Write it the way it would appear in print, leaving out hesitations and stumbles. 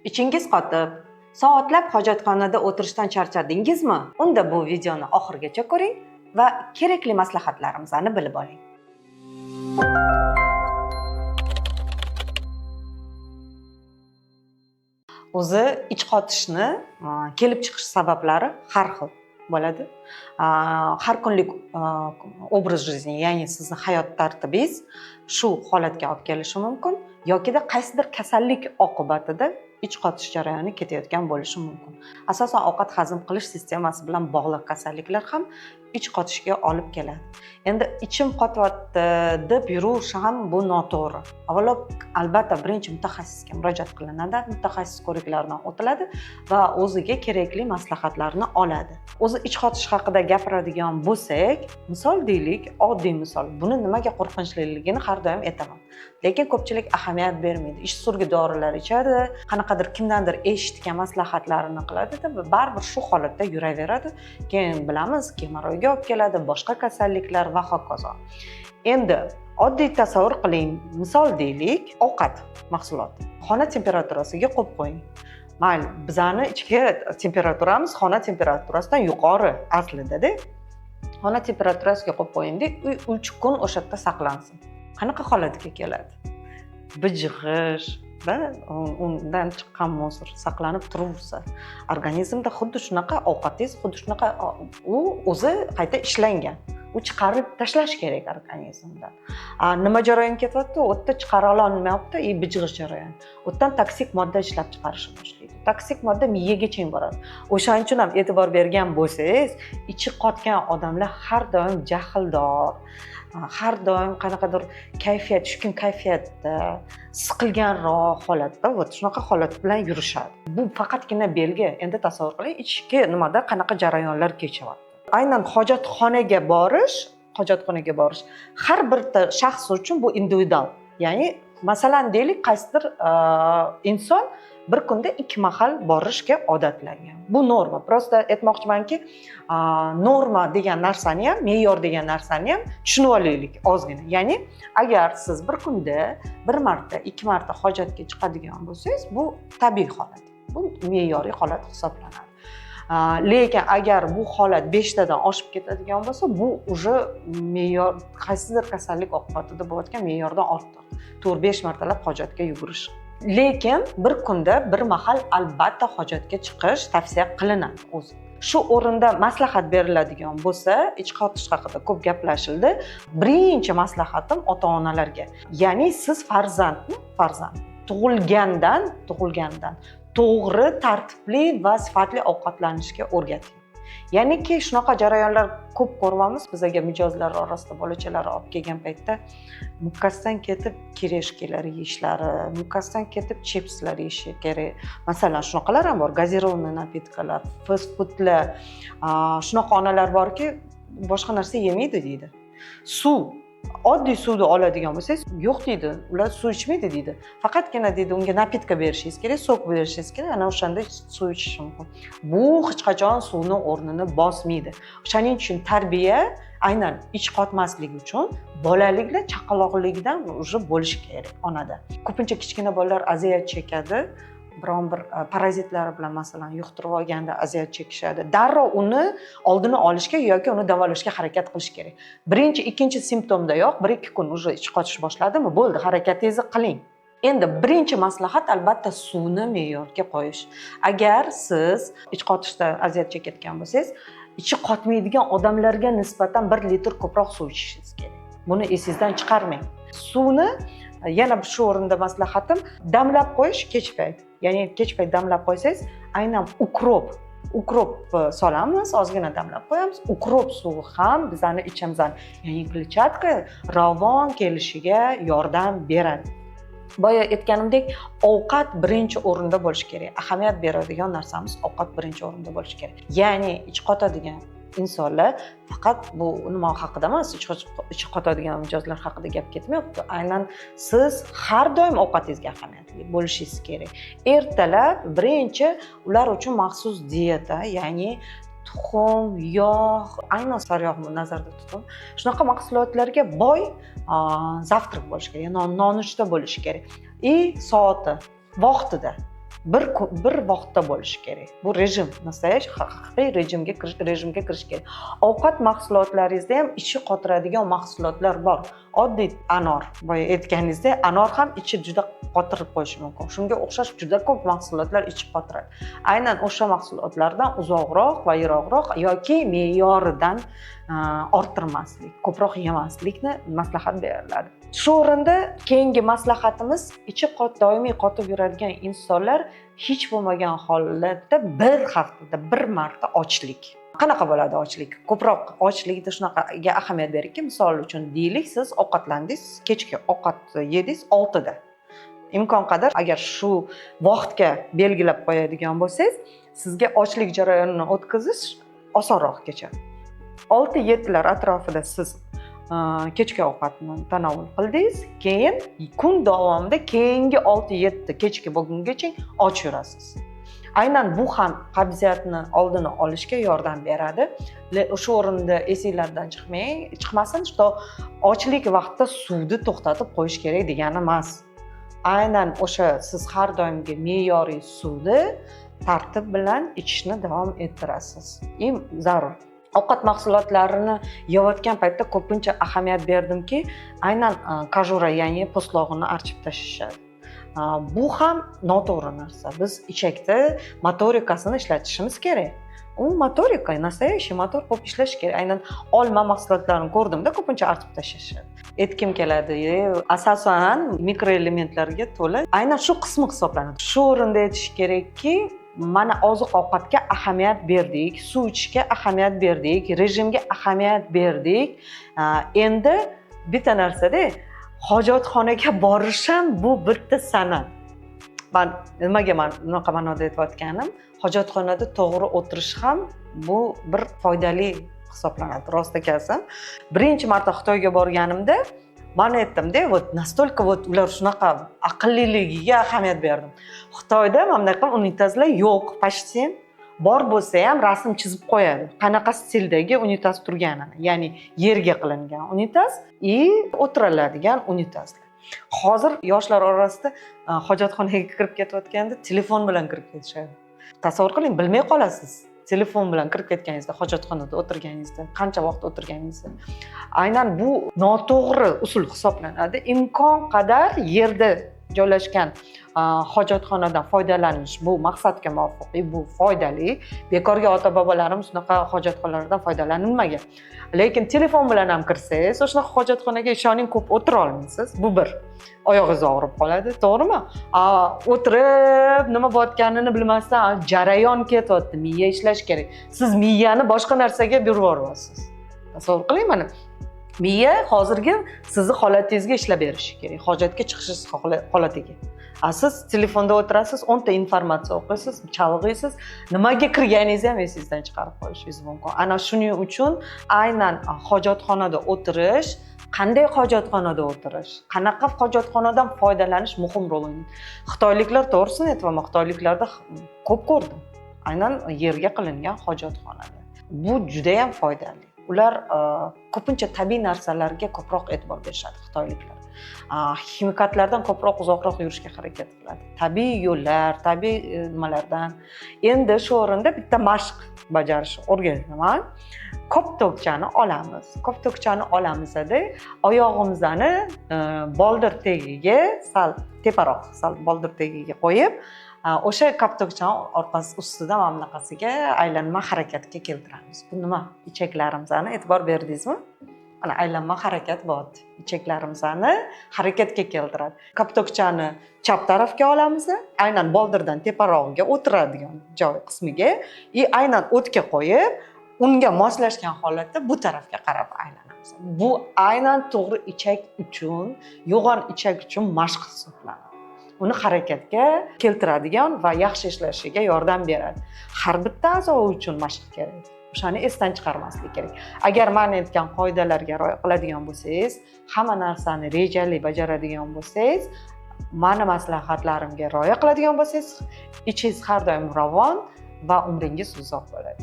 Ichingiz qotib, soatlab hojatxonada o'tirishdan charchadingizmi? Unda bu videoni oxirigacha ko'ring va kerakli maslahatlarimizni bilib oling. O'zi ich qotishni kelib chiqish sabablari har xil bo'ladi. Har kunlik obraz жизни, ya'ni sizni hayot tartibingiz shu holatga olib kelishi mumkin yokida qaysidir kasallik oqibatida ich qotish jarayoni ketayotgan bo'lishi mumkin. Asosan ovqat hazm qilish sistemasi bilan bog'liq kasalliklar ham ich qotishga olib keladi. Endi ichim qotyapti deb yurish ham bu noto'g'ri. Avvalo albatta birinchi mutaxassisga murojaat qilinadi, mutaxassis ko'riklaridan o'tiladi va o'ziga kerakli maslahatlarni oladi. O'zi ich qotish haqida gapiradigan bo'lsak, misol deylik, oddiy misol. Buni nimaga qo'rqinchliligini har doim aytaman. Lekin ko'pchilik ahamiyat bermaydi. Ish surgi dorilar ichadi, qanaqadir kimdandir eshitgan maslahatlarini qiladi va baribir shu holatda yuraveradi. Keyin bilamiz, gemoroyga olib keladi, boshqa kasalliklar va hokazo. Endi oddiy tasavvur qiling, misol deylik, ovqat mahsuloti. Xona temperaturasiga qo'yib qo'ying. Mayli, bizani ichki temperaturamiz xona temperaturasidan yuqori aslida-da. Xona temperaturasiga qo'yib qo'ying-da, 3 kun o'sha yerda saqlansin. Qanaqa holatga keladi? Bijg'ish va undan chiqqan musor saqlanib turaversa, organizmda xuddi shunaqa ovqatingiz, xuddi shunaqa u o'zi qayta ishlangan. U chiqarib tashlash kerak organizmdan. Nima jarayon ketyapti? U yerda chiqara olmayapti, bijg'ish jarayoni. U yerdan toksik modda ishlab chiqarishni boshlaydi. Toksik modda miyagacha boradi. O'shaning uchun ham e'tibor bergan bo'lsangiz, ichi qotgan odamlar har doim jahldor, har doim qanaqadir kayfiyat, tushkun kayfiyatda, siqilganroq holatda, shunaqa holat bilan yurishadi. Bu faqatgina belgi. Endi tasavvur qiling, ichki nimada qanaqa jarayonlar kechyapti. Aynan hojatxonaga borish har bir shaxs uchun bu individual. Ya'ni masalan deylik, qaysidir inson bir kunda 2 mahal borishga odatlangan. Bu norma. Prosta aytmoqchimanki, norma degan narsani ham, me'yor degan narsani ham tushunib olaylik ozgina. Ya'ni agar siz bir kunda 1 marta, 2 marta hojatga chiqadigan bo'lsangiz, bu tabiiy holat. Bu me'yoriy holat hisoblanadi. Lekin agar bu holat 5 tadan oshib ketadigan bo'lsa, bu уже me'yor, qaysidir kasallik oqibatida bo'layotgan me'yordan ortiq. 4-5 martalab hojatga yugurish. Lekin bir kunda 1 mahal albatta hojatga chiqish tavsiya qilinadi o'zi. Shu o'rinda maslahat beriladigan bo'lsa, ich qotish haqida ko'p gaplashildi. Birinchi maslahatim ota-onalarga. Ya'ni siz farzand tug'ilgandan to'g'ri, tartibli va sifatli ovqatlanishga o'rgating. Ya'niki shunaqa jarayonlar ko'p ko'ryapmiz. Bizga mijozlar orasida bolachalar olib kelgan paytda mukkasidan ketib kireshkalar yeyishlari, mukkasidan ketib chipslar yeyishi kerak. Masalan, shunaqalar ham bor, gazirованный napitkalar, fast foodlar. Shunaqa onalar borki, boshqa narsa yemaydi deydi. Suv, oddiy suvni oladigan bo'lsangiz, yo'q deydi, ular suv ichmaydi deydi. Faqatgina deydi, unga napitka berishingiz kerak, sok berishingiz kerak, ana o'shanda suv ichish mumkin. Bu hech qachon suvni o'rnini bosmaydi. O'shaning uchun tarbiya aynan ich qotmasligi uchun bolalikda chaqaloqligidan уже bo'lishi kerak onada. Ko'pincha kichkina bolalar aziyat chekadi. Biron bir parazitlari bilan masalan yuqtirib olganda aziyat chekishadi. Darrov uni oldini olishga yoki uni davolashga harakat qilish kerak. Birinchi, ikkinchi simptomdayoq 1-2 kun уже ich qotish boshladimi? Bo'ldi, harakatingizni qiling. Endi birinchi maslahat albatta suvni me'yorga qo'yish. Agar siz ich qotishda aziyat chekayotgan bo'lsangiz, ichi qotmaydigan odamlarga nisbatan 1 litr ko'proq suv ichishingiz kerak. Buni esingizdan chiqarmang. Suvni yana shu o'rinda maslahatim damlab qo'yish kech payt. Ya'ni kech payt damlab qo'ysangiz, aynan ukrop solamiz, ozgina damlab qo'yamiz. Ukrop suvi ham bizani ichimizdan, ya'ni kletchatka ravon kelishiga yordam beradi. Boya aytganimdek, ovqat birinchi o'rinda bo'lishi kerak. Ahamiyat beradigan narsamiz ovqat birinchi o'rinda bo'lishi kerak. Ya'ni ich qotadigan insonlar faqat bu nima haqida emas, ich qotadigan mijozlar haqida gap ketmayapti. Aynan siz har doim ovqatingizga ahamiyatli bo'lishingiz kerak. Ertalab birinchi ular uchun maxsus dieta, ya'ni tuxum, yog', aynan sariyog'ni nazarda tuting. Shunaqa mahsulotlarga boy zavtrak bo'lishi kerak, nonushta bo'lishi kerak. Soati, vaqtida. bir vaqtda bo'lishi kerak. Bu rejim, nastoящий haqiqiy rejimga kirish kerak. Ovqat mahsulotlaringizda ham ichi qotiradigan mahsulotlar bor. Oddiy anor, boya aytganingizdek, anor ham ichi juda qotirib qo'yishi mumkin. Shunga o'xshash juda ko'p mahsulotlar ichi qotiradi. Aynan o'sha mahsulotlardan uzoqroq va yiroqroq yoki me'yoridan orttirmaslik, ko'proq yemaslikni maslahat beriladi. Shu o'rinda keyingi maslahatimiz ichi doimiy qotib yuradigan insonlar hech bo'lmagan holatda bir haftada bir marta ochlik. Qanaqa bo'ladi ochlik? Ko'proq ochlikda shunaqaga ahamiyat beringki, misol uchun deylik, siz ovqatlandingiz, kechki ovqat yedingiz 6 da. Imkon qadar agar shu vaqtga belgilab qo'yadigan bo'lsangiz, sizga ochlik jarayonini o'tkazish osonroq kechadi. 6-7 lar atrofida siz kechki ovqatni tanovul qildingiz, keyin kun davomida keyingi 6-7 kechki bo'lgungacha och yurasiz. Aynan bu ham qabziyatni oldini olishga yordam beradi. O'sha o'rinda esingizdan chiqmasin, что ochlik vaqtida suvni to'xtatib qo'yish kerak degani emas. Aynan o'sha siz har doimgi me'yoriy suvni tartib bilan ichishni davom ettirasiz. Zarur. Ovqat mahsulotlarini yeyotgan paytda ko'pincha ahamiyat berdimki, aynan kajura, ya'ni po'stlog'ini archib tashlashadi. Bu ham noto'g'ri narsa. Biz ichakda motorikasini ishlatishimiz kerak. U motorika, nastoящий motor bo'lib ishlashi kerak. Aynan olma mahsulotlarini ko'rdimda ko'pincha archib tashlashadi. Aytkim keladi, asosan mikroelementlarga to'la. Aynan shu qismi hisoblanadi. Shu o'rinda aytish kerakki, mana oziq-ovqatga ahamiyat berdik, suv ichishga ahamiyat berdik, rejimga ahamiyat berdik. Endi bitta narsada hojatxonaga borish ham bu bitta san'at. Nimaga bunaqa ma'noda aytayotganim? Hojatxonada to'g'ri o'tirish ham bu bir foydali hisoblanadi. Rost ekansan. Birinchi marta Xitoyga borganimda men aytdim-da, настолько ular shunaqa aqlliligiga ahamiyat berdim. Xitoyda mamlakat unitazlar yo'q, почти. Bor bo'lsa ham rasm chizib qo'yadi. Qanaqa stildagi unitaz turganini, ya'ni yerga qilingan unitaz o'tiriladigan unitazlar. Hozir yoshlar orasida hojatxonaga kirib ketayotganda telefon bilan kirib ketishadi. Tasavvur qiling, bilmay qolasiz. Telefon bilan kirib ketganingizda, hojatxonada o'tirganingizda, qancha vaqt o'tirganingizda. Aynan bu noto'g'ri usul hisoblanadi. Imkon qadar yerda joylashgan hojatxonadan foydalanish bu maqsadga muvofiq, bu foydali. Bekorga ota-bobolarimiz shunaqa hojatxonalardan foydalanilmagan. Lekin telefon bilan ham kirsangiz, o'sha hojatxonaga ishoning ko'p o'tira olmaysiz. Bu bir. Oyog'ingiz og'rib qoladi, to'g'rimi? O'tirib nima bo'layotganini bilmasdan jarayon ketyapti, miya ishlash kerak. Siz miyani boshqa narsaga burib yuboryapsiz. Tasavvur qiling, mana miya hozirgi sizni holatingizga ishlab berishi kerak, hojatga chiqishingiz holatiga. Siz telefonda o'tirasiz, 10 ta informatsiya o'qiysiz, chalg'iysiz, nimaga kirganingizni ham esingizdan chiqarib qo'yishingiz mumkin. Ana shuning uchun aynan hojatxonada o'tirish, qanday hojatxonada o'tirish, qanaqa hojatxonadan foydalanish muhim rol o'ynaydi. Xitoyliklar, to'g'risini aytaman, Xitoyliklarda ko'p ko'rdim. Aynan yerga qilingan hojatxonada. Bu juda ham foydali. Ular ko'pincha tabiiy narsalarga ko'proq e'tibor berishadi Xitoyliklar. Ximikatlardan ko'proq uzoqroq yurishga harakat qiladi. Tabiiy yo'llar, tabiiy nimalardan. Endi shu o'rinda bitta mashq bajarishni o'rganaman. Koptokchani olamiz. Koptokchani olamizda oyog'imizni boldir tagiga, sal teparoq, sal boldir tagiga qo'yib, o'sha koptokchani orqasi ustida mana bunaqasiga aylanma harakatga keltiramiz. Bu nima? Ichaklarimizni e'tibor berdingizmi? Mana aylanma harakat bor. Ichaklarimizni harakatga keltiradi. Koptokchani chap tarafga olamiz, aynan boldirdan teparog'iga o'tiradigan joy qismiga, aynan o'tga qo'yib, unga moslashgan holatda bu tarafga qarab aylanamiz. Bu aynan to'g'ri ichak uchun, yo'g'on ichak uchun mashq hisoblanadi. Uni harakatga keltiradigan va yaxshi ishlashiga yordam beradi. Har bitta a'zo uchun mashq kerak. O'shani esdan chiqarmaslik kerak. Agar men aytgan qoidalarga rioya qiladigan bo'lsangiz, hamma narsani rejali bajaradigan bo'lsangiz, meni maslahatlarimga rioya qiladigan bo'lsangiz, ichingiz har doim ravon va umringiz uzoq bo'ladi.